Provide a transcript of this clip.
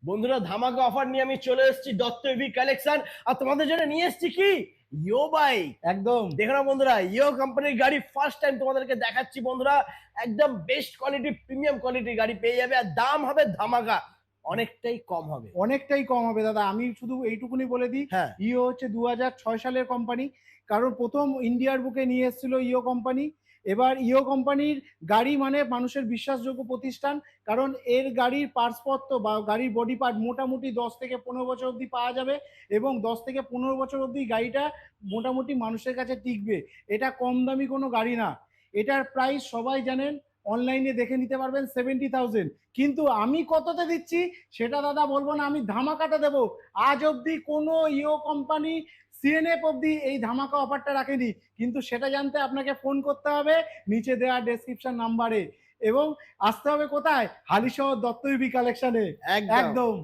বন্ধুরা ধামাকা অফার নিয়ে আমি চলে এসেছি দত্ত ইভি কালেকশন। আর তোমাদের জন্য নিয়ে এসেছি কি ইও বাইক। একদম দেখো না বন্ধুরা, ইও কোম্পানির গাড়ি ফার্স্ট টাইম তোমাদেরকে দেখাচ্ছি বন্ধুরা। একদম বেস্ট কোয়ালিটি, প্রিমিয়াম কোয়ালিটির গাড়ি পেয়ে যাবে, আর দাম হবে ধামাকা, অনেকটাই কম হবে। অনেকটাই কম হবে দাদা। আমি শুধু এইটুকুনি বলে দিই, হ্যাঁ, ইও হচ্ছে 2006 সালের কোম্পানি। কারণ প্রথম ইন্ডিয়ার বুকে নিয়ে এসেছিল ইও কোম্পানি। এবার ইও কোম্পানির গাড়ি মানে মানুষের বিশ্বাসযোগ্য প্রতিষ্ঠান। কারণ এর গাড়ির পার্টসপত্র বা গাড়ির বডি পার্ট মোটামুটি 10 থেকে 15 বছর অবধি পাওয়া যাবে, এবং 10 থেকে 15 বছর অবধি গাড়িটা মোটামুটি মানুষের কাছে টিকবে। এটা কম দামি কোনো গাড়ি না। এটার প্রাইস সবাই জানেন, অনলাইনে দেখে নিতে পারবেন 70,000। কিন্তু আমি কততে দিচ্ছি সেটা দাদা বলবো না, আমি ধামাকাটা দেবো। আজ অবধি কোনো ইও কোম্পানি সিএনএফ অবধি এই ধামাকা অফারটা রাখেনি। কিন্তু সেটা জানতে আপনাকে ফোন করতে হবে নিচে দেওয়া ডেসক্রিপশন নাম্বারে, এবং আসতে হবে কোথায়, হালিশহর দত্ত ইভি কালেকশনে। একদম। একদম।